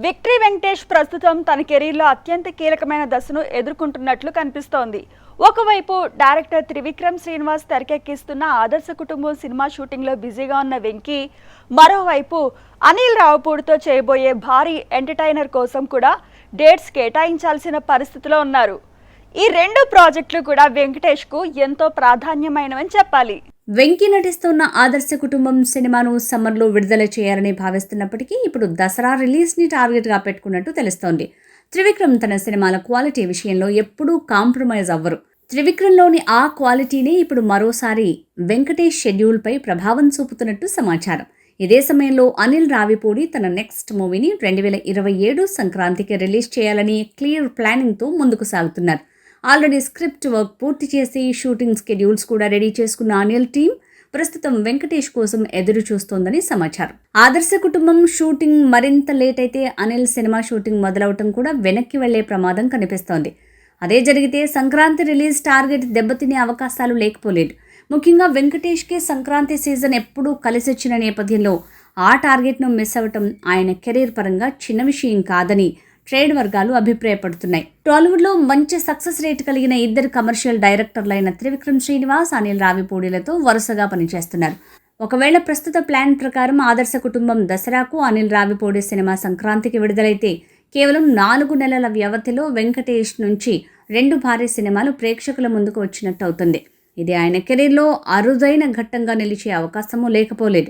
Victory Venkatesh ప్రస్తుతం తన కెరీర్లో అత్యంత కీలకమైన దశను ఎదుర్కొంటున్నట్లు కనిపిస్తోంది. ఒకవైపు డైరెక్టర్ త్రివిక్రమ్ శ్రీనివాస్ తెరకెక్కిస్తున్న ఆదర్శ కుటుంబం సినిమా షూటింగ్లో బిజీగా ఉన్న వెంకీ, మరోవైపు అనిల్ రావుపూడితో చేయబోయే భారీ ఎంటర్టైనర్ కోసం కూడా డేట్స్ కేటాయించాల్సిన పరిస్థితిలో ఉన్నారు. ఈ రెండు ప్రాజెక్టులు కూడా వెంకటేష్కు ఎంతో ప్రాధాన్యమైనవని చెప్పాలి. వెంకీ నటిస్తున్న ఆదర్శ కుటుంబం సినిమాను సమ్మర్లో విడుదల చేయాలని భావిస్తున్నప్పటికీ ఇప్పుడు దసరా రిలీజ్ని టార్గెట్గా పెట్టుకున్నట్టు తెలుస్తోంది. త్రివిక్రమ్ తన సినిమాల క్వాలిటీ విషయంలో ఎప్పుడూ కాంప్రమైజ్ అవ్వరు. త్రివిక్రమ్లోని ఆ క్వాలిటీనే ఇప్పుడు మరోసారి వెంకటేష్ షెడ్యూల్పై ప్రభావం చూపుతున్నట్టు సమాచారం. ఇదే సమయంలో అనిల్ రావిపూడి తన నెక్స్ట్ మూవీని 2027 సంక్రాంతికి రిలీజ్ చేయాలని క్లియర్ ప్లానింగ్తో ముందుకు సాగుతున్నారు. ఆల్రెడీ స్క్రిప్ట్ వర్క్ పూర్తి చేసి షూటింగ్ స్కెడ్యూల్స్ కూడా రెడీ చేసుకున్న అనిల్ టీం ప్రస్తుతం వెంకటేష్ కోసం ఎదురు చూస్తోందని సమాచారం. ఆదర్శ కుటుంబం షూటింగ్ మరింత లేట్ అయితే అనిల్ సినిమా షూటింగ్ మొదలవటం కూడా వెనక్కి వెళ్లే ప్రమాదం కనిపిస్తోంది. అదే జరిగితే సంక్రాంతి రిలీజ్ టార్గెట్ దెబ్బతినే అవకాశాలు లేకపోలేదు. ముఖ్యంగా వెంకటేష్కే సంక్రాంతి సీజన్ ఎప్పుడూ కలిసొచ్చిన నేపథ్యంలో ఆ టార్గెట్ను మిస్ అవ్వటం ఆయన కెరీర్ పరంగా చిన్న విషయం కాదని ట్రేడ్ వర్గాలు అభిప్రాయపడుతున్నాయి. టాలీవుడ్లో మంచి సక్సెస్ రేట్ కలిగిన ఇద్దరు కమర్షియల్ డైరెక్టర్లైన త్రివిక్రమ్ శ్రీనివాస్, అనిల్ రావిపూడిలతో వరుసగా పనిచేస్తున్నారు. ఒకవేళ ప్రస్తుత ప్లాన్ ప్రకారం ఆదర్శ కుటుంబం దసరాకు, అనిల్ రావిపూడి సినిమా సంక్రాంతికి విడుదలైతే కేవలం 4 నెలల వ్యవధిలో వెంకటేష్ నుంచి 2 భారీ సినిమాలు ప్రేక్షకుల ముందుకు వచ్చినట్టు అవుతుంది. ఇది ఆయన కెరీర్లో అరుదైన ఘట్టంగా నిలిచే అవకాశమూ లేకపోలేదు.